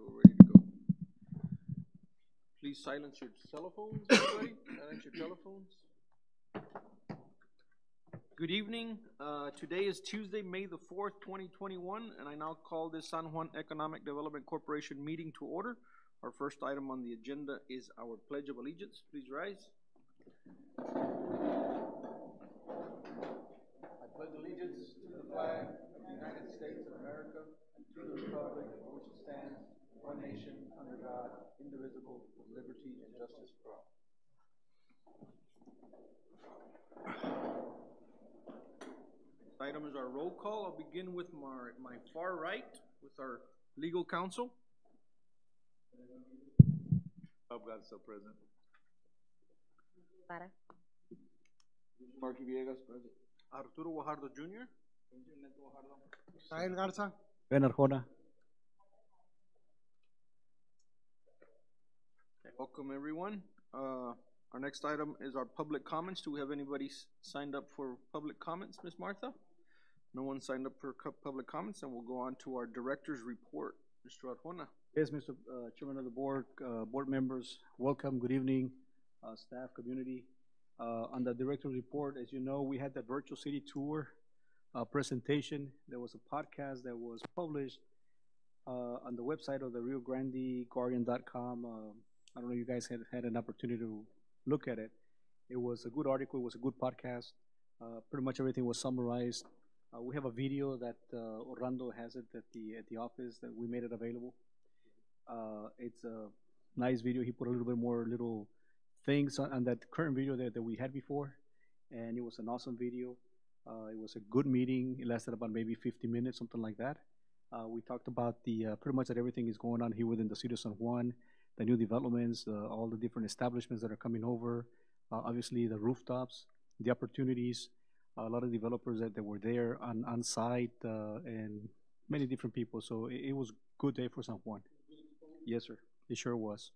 we're ready to go. Please silence your telephones, everybody. Silence your telephones. Good evening. Today is Tuesday, May the 4th, 2021, and I now call this San Juan Economic Development Corporation meeting to order. Our first item on the agenda is our Pledge of Allegiance. Please rise. I pledge allegiance to the flag of the United States of America and to the republic for which it stands, one nation, under God, indivisible, with liberty and justice for all. Item is our roll call. I'll begin with my far right with our legal counsel. Bob God is still present. Para. Marky Villegas present. Arturo Guajardo Jr. Sahil Garza. Ben Arjona. Welcome, everyone. Our next item is our public comments. Do we have anybody signed up for public comments, Ms. Martha? No one signed up for public comments, and we'll go on to our director's report. Mr. Arjona. Yes, Mr. Chairman of the board, board members, welcome, good evening, staff, community. On the director's report, as you know, we had the virtual city tour presentation. There was a podcast that was published on the website of the Rio Grande Guardian.com. I don't know if you guys had an opportunity to look at it. It was a good article, it was a good podcast. Pretty much everything was summarized. We have a video that Orlando has it at the office that we made it available. It's a nice video. He put a little bit more little things on that current video that we had before, and it was an awesome video. It was a good meeting. It lasted about maybe 50 minutes, something like that. We talked about the pretty much that everything is going on here within the city of San Juan, the new developments, all the different establishments that are coming over, obviously the rooftops, the opportunities, a lot of developers that were there on site, and many different people. So it was a good day for San Juan. Yes, sir. It sure was.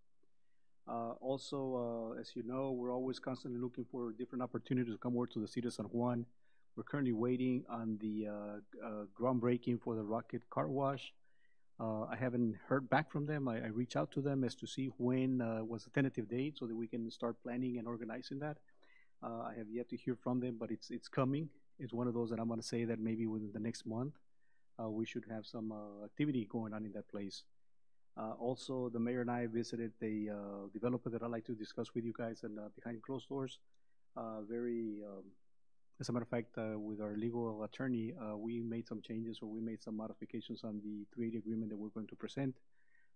Also, as you know, we're always constantly looking for different opportunities to come over to the city of San Juan. We're currently waiting on the groundbreaking for the Rocket Car Wash. I haven't heard back from them. I reached out to them as to see when was the tentative date so that we can start planning and organizing that. I have yet to hear from them, but it's coming. It's one of those that I'm going to say that maybe within the next month, we should have some activity going on in that place. Also, the mayor and I visited a developer that I'd like to discuss with you guys and behind closed doors. As a matter of fact, with our legal attorney, we made some changes or we made some modifications on the 380 agreement that we're going to present.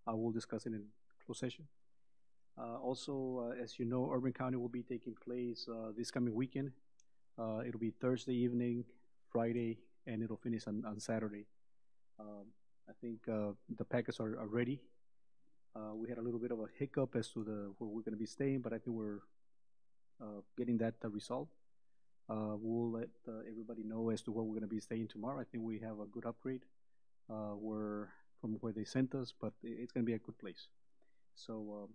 We'll discuss it in closed session. Also, as you know, Urban County will be taking place this coming weekend. It'll be Thursday evening, Friday, and it'll finish on Saturday. I think the packets are ready. We had a little bit of a hiccup as to where we're going to be staying, but I think we're getting that resolved. We'll let everybody know as to where we're going to be staying tomorrow. I think we have a good upgrade from where they sent us, but it's going to be a good place. So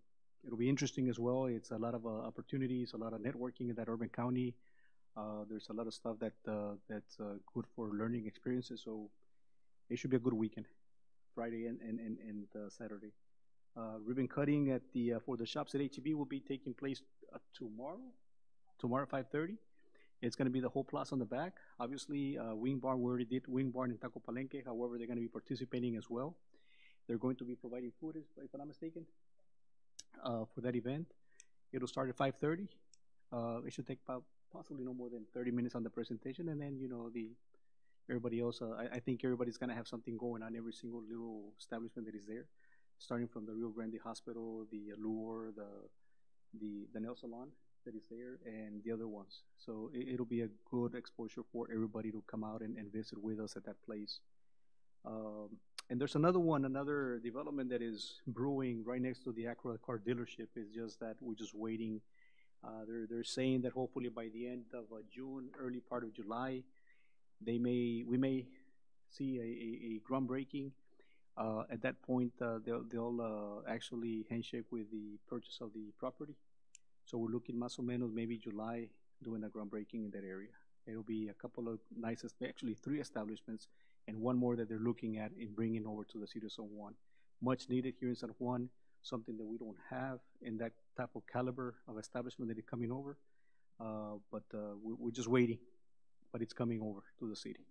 it'll be interesting as well. It's a lot of opportunities, a lot of networking in that Urban County. There's a lot of stuff that's good for learning experiences. So it should be a good weekend, Friday and Saturday. Ribbon cutting at for the shops at HEB will be taking place tomorrow at 5:30. It's going to be the whole plaza on the back. Obviously, Wing Barn, we already did Wing Barn and Taco Palenque. However, they're going to be participating as well. They're going to be providing food, if I'm not mistaken, for that event. It'll start at 5:30. It should take about possibly no more than 30 minutes on the presentation, and then everybody else. I think everybody's going to have something going on every single little establishment that is there, starting from the Rio Grande Hospital, the Allure, the nail salon that is there, and the other ones. So it'll be a good exposure for everybody to come out and visit with us at that place. And there's another development that is brewing right next to the Acura car dealership. It's just that we're just waiting. They're saying that hopefully by the end of June, early part of July, we may see a groundbreaking. At that point, they'll actually handshake with the purchase of the property. So we're looking más o menos maybe July doing a groundbreaking in that area. It'll be a couple of actually 3 establishments and one more that they're looking at in bringing over to the city of San Juan. much needed here in San Juan, something that we don't have in that type of caliber of establishment that is coming over. We're just waiting, but it's coming over to the city.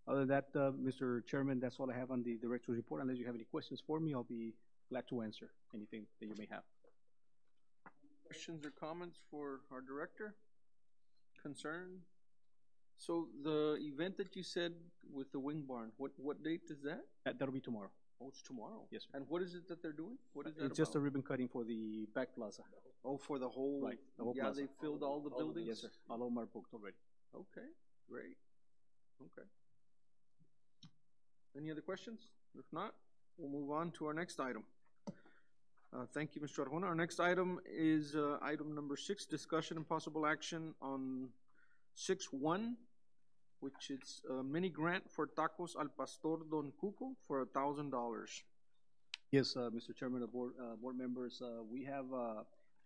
Other than that, Mr. Chairman, that's all I have on the director's report. Unless you have any questions for me, I'll be glad to answer anything that you may have. Questions or comments for our director? Concern? So the event that you said with the wing barn, what date is that? That'll be tomorrow. Oh, it's tomorrow. Yes, sir. And what is it that they're doing? What is that It's just a about? ribbon cutting for the back plaza. Oh, for the whole. Right, the whole yeah, plaza. they filled all the buildings. Yes, sir. All of them are booked already. Okay, great. Okay. Any other questions? If not, we'll move on to our next item. Thank you, Mr. Arjona. Our next item is item number 6, discussion and possible action on 6.1, which is a mini grant for tacos al pastor Don Cuco for $1,000. Yes, Mr. Chairman, of board members, we have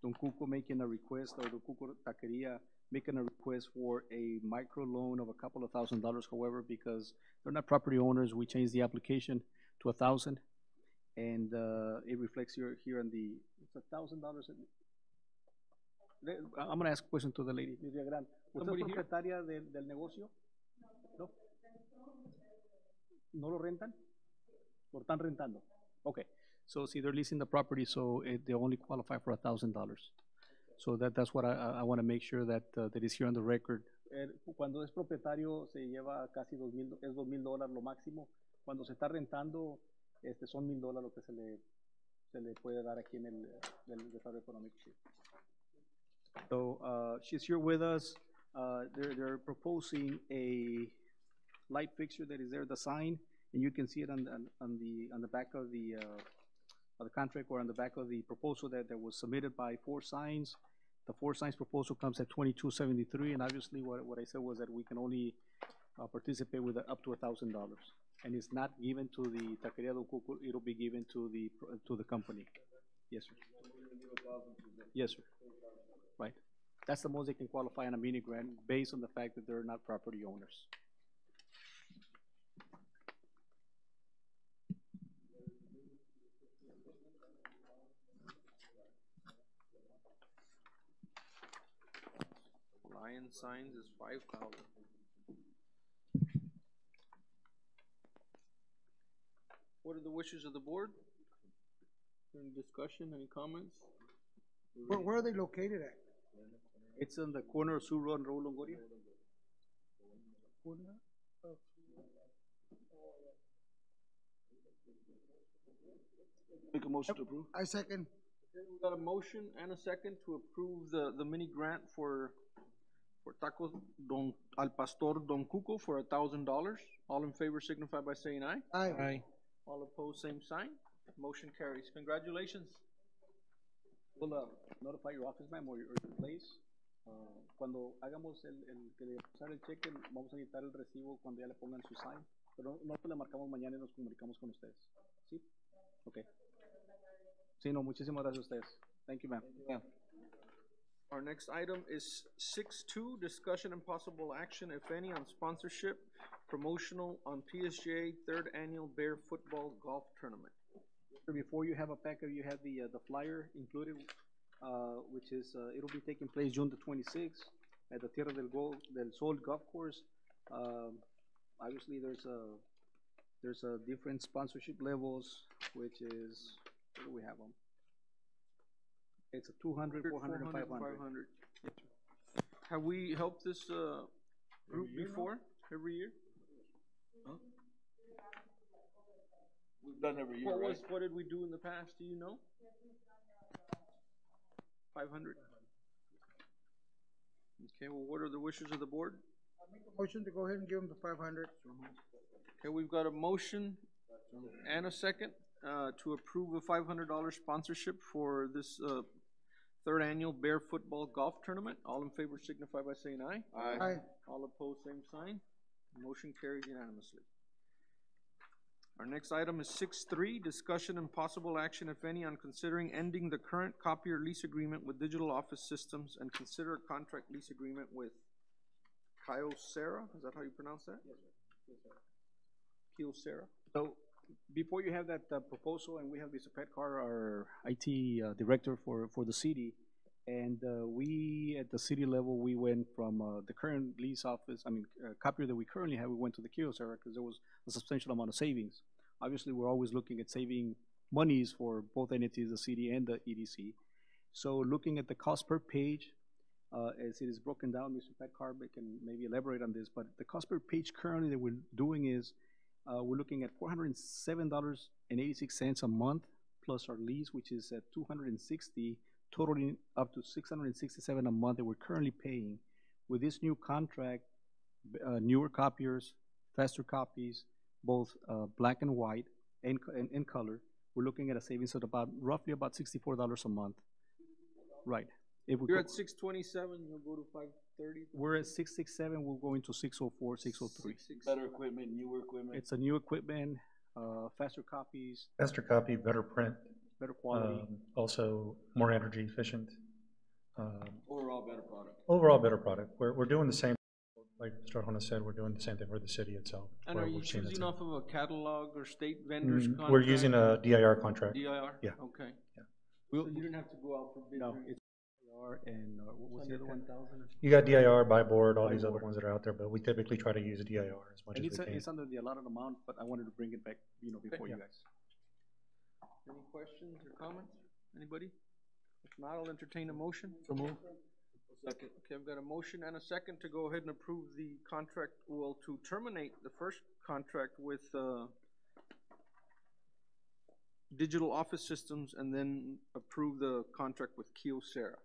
Don Cuco making a request, or Don Cuco Taqueria making a request for a micro loan of a couple of $1,000. However, because they're not property owners, we changed the application to $1,000, and it reflects here on the, it's $1,000. I'm going to ask a question to the lady. Ms. Villagrán, ¿usted es propietaria del negocio? No. ¿No lo rentan? ¿Lo están rentando? Okay. So see, they're leasing the property, so they only qualify for $1,000. So that's what I want to make sure that that is here on the record. Cuando es propietario se lleva casi $2,000, es $2,000 lo máximo. Cuando se está rentando, son $1,000 lo que se le puede dar aquí en el desarrollo económico. So she's here with us. They're proposing a light fixture that is there, the sign, and you can see it on the back of the contract, or on the back of the proposal that was submitted by 4 Signs. The 4 Signs proposal comes at $2,273, and obviously what I said was that we can only participate with up to $1,000, and it's not given to the Taqueria Don Cuco. It'll be given to the company. Yes, sir. Yes, sir. Right. That's the most they can qualify on a mini grant based on the fact that they're not property owners. Lion signs is 5,000. What are the wishes of the board? Any discussion, any comments? Where are they located at? It's on the corner of Sioux Road and Raul Longoria. Make a motion to approve. I second. We got a motion and a second to approve the mini grant for tacos al pastor Don Cuco for $1,000. All in favor signify by saying aye. Aye. All opposed, same sign. Motion carries. Congratulations. We'll notify your office, ma'am, or your place. Cuando hagamos el que le pasar el cheque, vamos a necesitar el recibo cuando ya le pongan su sign. Pero nosotros le marcamos mañana y nos comunicamos con ustedes. ¿Sí? Okay. Sí, no, muchísimas gracias a ustedes. Thank you, ma'am. Yeah. Our next item is 6.2, discussion and possible action, if any, on sponsorship, promotional on Psja 3rd Annual Bear Football Golf Tournament. Before you have a packet, you have the flyer included, which is, it'll be taking place June the 26th at the Tierra del Sol Golf Course. Obviously, there's a different sponsorship levels, which is, what do we have them? It's a 200, 400, and 500. Have we helped this group before? Every year? Huh? We've done every year, right? What did we do in the past? Do you know? 500. Okay. Well, what are the wishes of the board? I make a motion to go ahead and give them the 500. Okay, we've got a motion and a second to approve a $500 sponsorship for this 3rd Annual Bear Football Golf Tournament. All in favor signify by saying aye. Aye. All opposed, same sign. Motion carries unanimously. Our next item is 6.3, discussion and possible action, if any, on considering ending the current copier lease agreement with Digital Office Systems and consider a contract lease agreement with Kyocera. Is that how you pronounce that? Yes, sir. Yes, sir. Kyocera. So before you have that proposal, and we have Mr. Petcar, our IT director for the city, and we, at the city level, we went from the current lease office, copier that we currently have, we went to the Kyocera because there was a substantial amount of savings. Obviously, we're always looking at saving monies for both entities, the city and the EDC. So looking at the cost per page, as it is broken down, Mr. Petcar can maybe elaborate on this, but the cost per page currently that we're doing is we're looking at $407.86 a month plus our lease, which is at $260, totaling up to $667 a month that we're currently paying. With this new contract, newer copiers, faster copies, both black and white and color, we're looking at a savings of roughly about $64 a month. Right. If we You're at 627, you'll go to 530? We're at 667, we'll go into 604, 603. Better equipment, newer equipment. It's a new equipment, faster copies, Faster copy, better print, better quality. also more energy efficient. Overall better product. Overall better product. We're doing the same, like Mr. Arjona said, we're doing the same thing for the city itself. And are you We're seeing the choosing same. off of a catalog or state vendors contract? We're using a DIR contract. DIR? Yeah. Okay. Yeah. So you didn't have to go out for bid? No, it's DIR and what was the other one? You got DIR, buy board, all Buy these other board. ones that are out there, but we typically try to use a DIR as much And as we can. it's under the allotted amount, but I wanted to bring it back, before you Yeah. guys. Any questions or comments? Anybody? If not, I'll entertain a motion. So move. Second. Okay, I've got a motion and a second to go ahead and approve the contract, well, to terminate the first contract with Digital Office Systems and then approve the contract with Kyocera.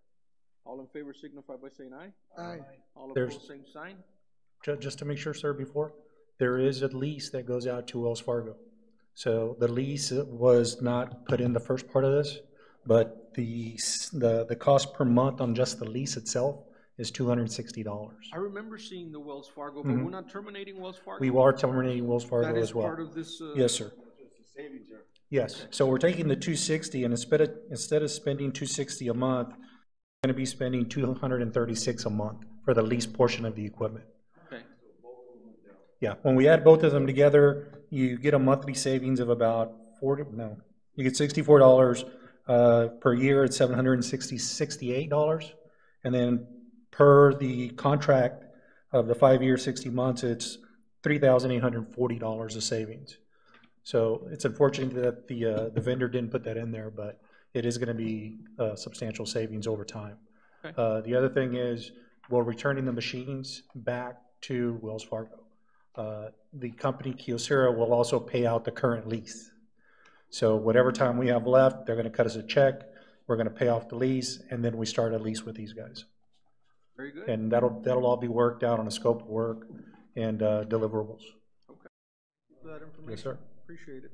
All in favor signify by saying aye. Aye. All There's- opposed, same sign. Just to make sure, sir, before, there is a lease that goes out to Wells Fargo. So the lease was not put in the first part of this, but the cost per month on just the lease itself is $260. I remember seeing the Wells Fargo, but we're not terminating Wells Fargo? We are terminating Wells Fargo That is as well. part of this, Yes, sir. Savings there. Yes, so we're taking the $260, and instead of spending $260 a month, we're gonna be spending $236 a month for the lease portion of the equipment. okay. Yeah, when we add both of them together, you get a monthly savings of about you get $64 per year, it's $768, and then per the contract of the 5 year, 60 months, it's $3,840 of savings. So it's unfortunate that the vendor didn't put that in there, but it is going to be substantial savings over time. Okay. The other thing is we're returning the machines back to Wells Fargo. The company Kyocera will also pay out the current lease. So whatever time we have left, they're going to cut us a check. We're going to pay off the lease, and then we start a lease with these guys. Very good. And that'll all be worked out on a scope of work and deliverables. For that information. Yes, sir. Appreciate it.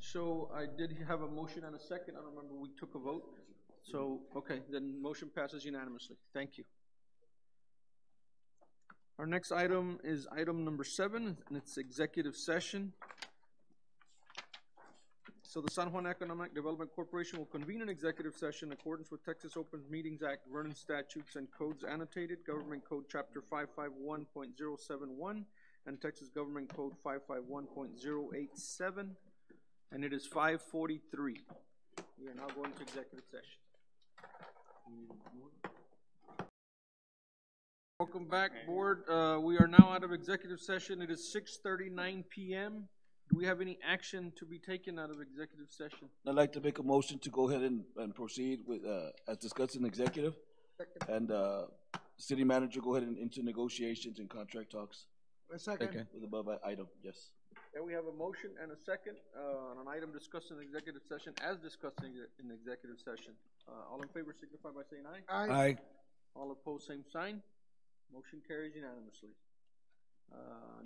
So I did have a motion and a second. I don't remember we took a vote. So, okay, then motion passes unanimously. Thank you. Our next item is item number 7, and it's executive session. So the San Juan Economic Development Corporation will convene an executive session in accordance with Texas Open Meetings Act, Vernon statutes and codes annotated, Government Code Chapter 551.071, and Texas Government Code 551.087, and it is 5:43. We are now going to executive session. Welcome back, board. We are now out of executive session. It is 6:39 p.m. Do we have any action to be taken out of executive session? I'd like to make a motion to go ahead and proceed with, as discussed in executive. And, city manager go ahead and into negotiations and contract talks A second. with above item, yes. Okay, we have a motion and a second, on an item discussed in executive session, as discussed in executive session. All in favor signify by saying aye. Aye. All opposed, same sign. Motion carries unanimously.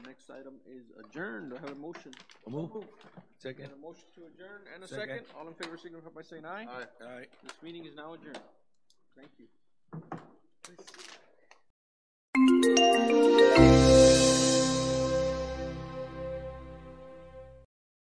Next item is adjourned. Do I have a motion? Second. And a motion to adjourn and a Second. second. All in favor signify by saying aye. Aye. This meeting is now adjourned. Thank you.